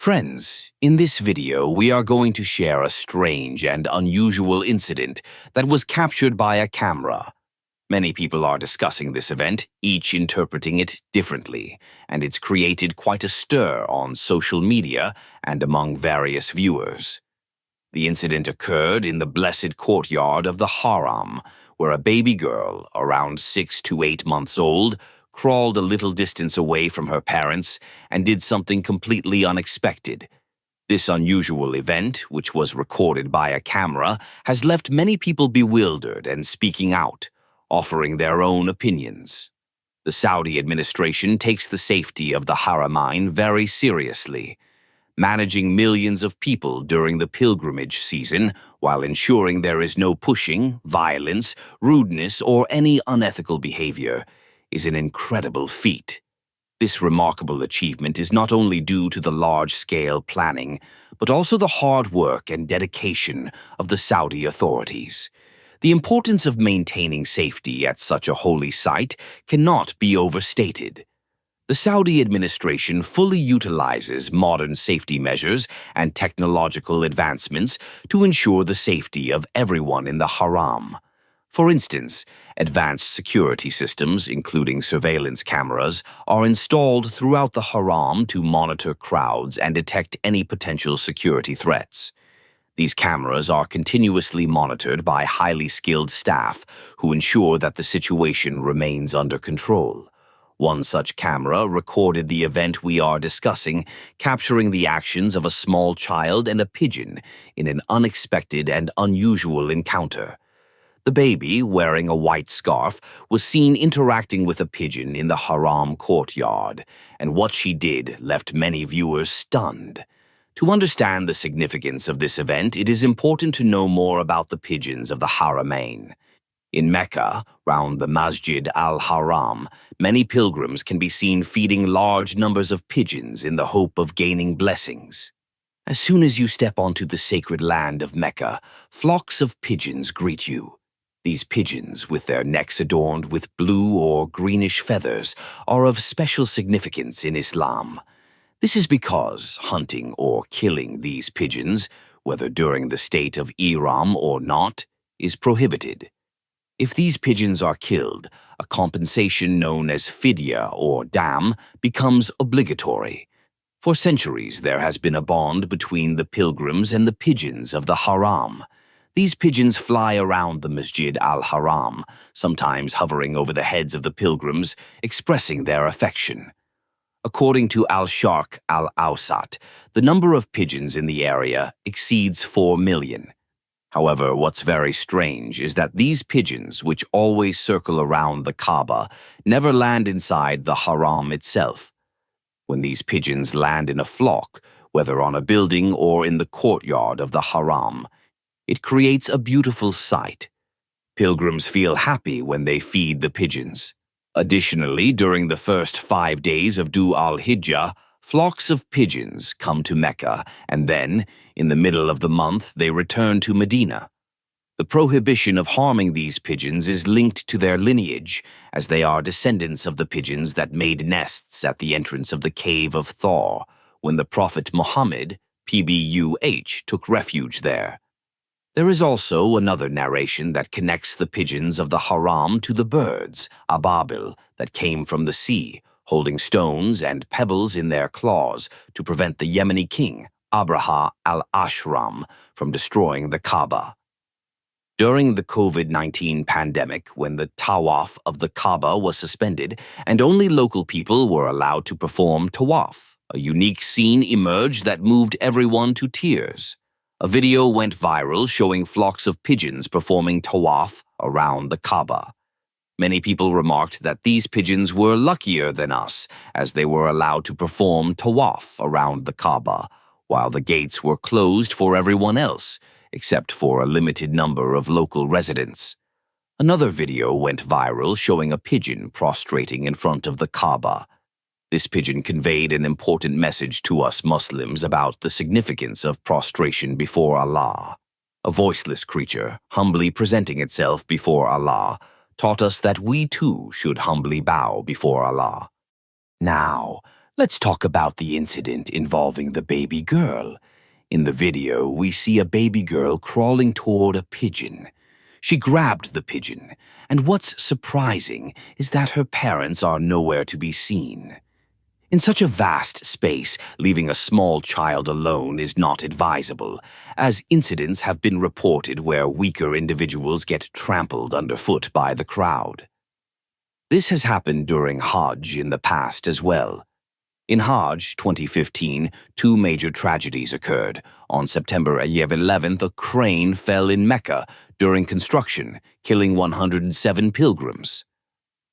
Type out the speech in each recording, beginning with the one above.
Friends, in this video we are going to share a strange and unusual incident that was captured by a camera. Many people are discussing this event, each interpreting it differently, and it's created quite a stir on social media and among various viewers. The incident occurred in the blessed courtyard of the Haram, where a baby girl, around 6 to 8 months old, crawled a little distance away from her parents and did something completely unexpected. This unusual event, which was recorded by a camera, has left many people bewildered and speaking out, offering their own opinions. The Saudi administration takes the safety of the Haramain very seriously, managing millions of people during the pilgrimage season while ensuring there is no pushing, violence, rudeness, or any unethical behavior is an incredible feat. This remarkable achievement is not only due to the large-scale planning, but also the hard work and dedication of the Saudi authorities. The importance of maintaining safety at such a holy site cannot be overstated. The Saudi administration fully utilizes modern safety measures and technological advancements to ensure the safety of everyone in the Haram. For instance, advanced security systems, including surveillance cameras, are installed throughout the Haram to monitor crowds and detect any potential security threats. These cameras are continuously monitored by highly skilled staff who ensure that the situation remains under control. One such camera recorded the event we are discussing, capturing the actions of a small child and a pigeon in an unexpected and unusual encounter. The baby, wearing a white scarf, was seen interacting with a pigeon in the Haram courtyard, and what she did left many viewers stunned. To understand the significance of this event, it is important to know more about the pigeons of the Haramain. In Mecca, round the Masjid al-Haram, many pilgrims can be seen feeding large numbers of pigeons in the hope of gaining blessings. As soon as you step onto the sacred land of Mecca, flocks of pigeons greet you. These pigeons, with their necks adorned with blue or greenish feathers, are of special significance in Islam. This is because hunting or killing these pigeons, whether during the state of Ihram or not, is prohibited. If these pigeons are killed, a compensation known as fidya or dam becomes obligatory. For centuries, there has been a bond between the pilgrims and the pigeons of the Haram. These pigeons fly around the Masjid al-Haram, sometimes hovering over the heads of the pilgrims, expressing their affection. According to Al-Sharq al-Awsat, the number of pigeons in the area exceeds 4 million. However, what's very strange is that these pigeons, which always circle around the Kaaba, never land inside the Haram itself. When these pigeons land in a flock, whether on a building or in the courtyard of the Haram, it creates a beautiful sight. Pilgrims feel happy when they feed the pigeons. Additionally, during the first 5 days of Dhu al-Hijjah, flocks of pigeons come to Mecca, and then, in the middle of the month, they return to Medina. The prohibition of harming these pigeons is linked to their lineage, as they are descendants of the pigeons that made nests at the entrance of the Cave of Thor, when the Prophet Muhammad, PBUH, took refuge there. There is also another narration that connects the pigeons of the Haram to the birds, Ababil, that came from the sea, holding stones and pebbles in their claws to prevent the Yemeni king, Abraha al-Ashram, from destroying the Kaaba. During the COVID-19 pandemic, when the tawaf of the Kaaba was suspended and only local people were allowed to perform tawaf, a unique scene emerged that moved everyone to tears. A video went viral showing flocks of pigeons performing tawaf around the Kaaba. Many people remarked that these pigeons were luckier than us, as they were allowed to perform tawaf around the Kaaba, while the gates were closed for everyone else, except for a limited number of local residents. Another video went viral showing a pigeon prostrating in front of the Kaaba. This pigeon conveyed an important message to us Muslims about the significance of prostration before Allah. A voiceless creature, humbly presenting itself before Allah, taught us that we too should humbly bow before Allah. Now, Let's talk about the incident involving the baby girl. In the video, we see a baby girl crawling toward a pigeon. She grabbed the pigeon, and what's surprising is that her parents are nowhere to be seen. In such a vast space, leaving a small child alone is not advisable, as incidents have been reported where weaker individuals get trampled underfoot by the crowd. This has happened during Hajj in the past as well. In Hajj 2015, two major tragedies occurred. On September 11th, a crane fell in Mecca during construction, killing 107 pilgrims.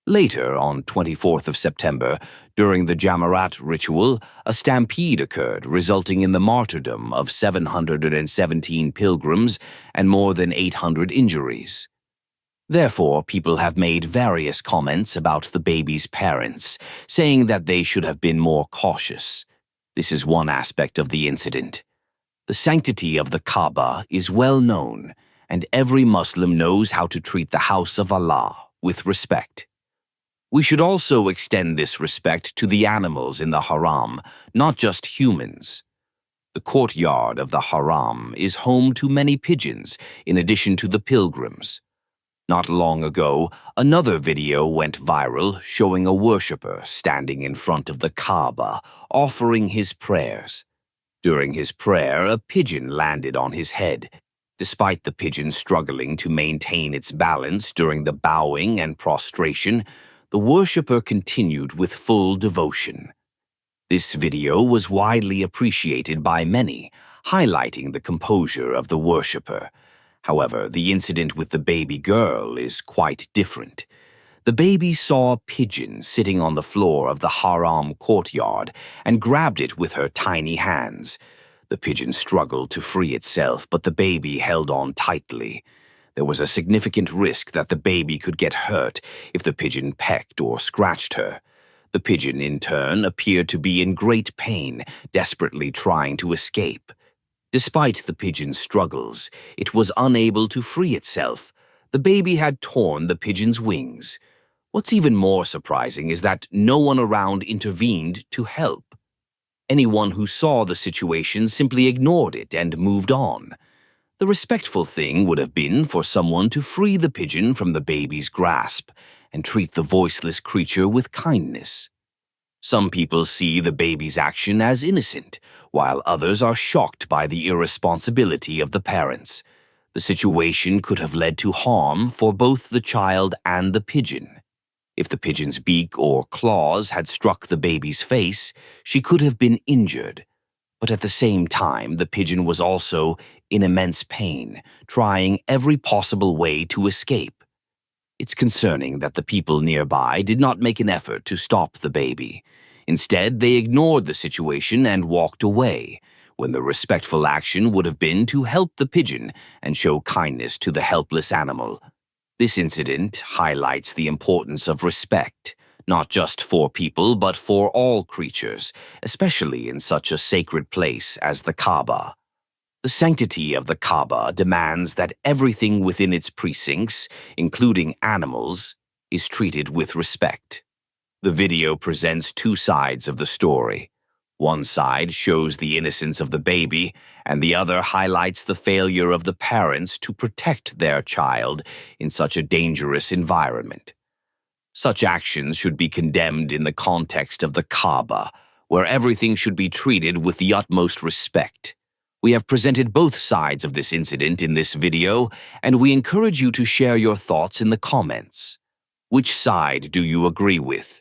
Later, on 24th of September, during the Jamarat ritual, a stampede occurred, resulting in the martyrdom of 717 pilgrims and more than 800 injuries. Therefore, people have made various comments about the baby's parents, saying that they should have been more cautious. This is one aspect of the incident. The sanctity of the Kaaba is well known, and every Muslim knows how to treat the house of Allah with respect. We should also extend this respect to the animals in the haram, not just humans. The courtyard of the haram is home to many pigeons, in addition to the pilgrims. Not long ago, another video went viral showing a worshipper standing in front of the Kaaba, offering his prayers. During his prayer, a pigeon landed on his head. Despite the pigeon struggling to maintain its balance during the bowing and prostration, the worshipper continued with full devotion. This video was widely appreciated by many, highlighting the composure of the worshipper. However, the incident with the baby girl is quite different. The baby saw a pigeon sitting on the floor of the haram courtyard and grabbed it with her tiny hands. The pigeon struggled to free itself, but the baby held on tightly. There was a significant risk that the baby could get hurt if the pigeon pecked or scratched her. The pigeon, in turn, appeared to be in great pain, desperately trying to escape. Despite the pigeon's struggles, it was unable to free itself. The baby had torn the pigeon's wings. What's even more surprising is that no one around intervened to help. Anyone who saw the situation simply ignored it and moved on. The respectful thing would have been for someone to free the pigeon from the baby's grasp and treat the voiceless creature with kindness. Some people see the baby's action as innocent, while others are shocked by the irresponsibility of the parents. The situation could have led to harm for both the child and the pigeon. If the pigeon's beak or claws had struck the baby's face, she could have been injured. But at the same time, the pigeon was also in immense pain, trying every possible way to escape. It's concerning that the people nearby did not make an effort to stop the baby. Instead, they ignored the situation and walked away, when the respectful action would have been to help the pigeon and show kindness to the helpless animal. This incident highlights the importance of respect, not just for people but for all creatures, especially in such a sacred place as the Kaaba. The sanctity of the Kaaba demands that everything within its precincts, including animals, is treated with respect. The video presents two sides of the story. One side shows the innocence of the baby, and the other highlights the failure of the parents to protect their child in such a dangerous environment. Such actions should be condemned in the context of the Kaaba, where everything should be treated with the utmost respect. We have presented both sides of this incident in this video, and we encourage you to share your thoughts in the comments. Which side do you agree with?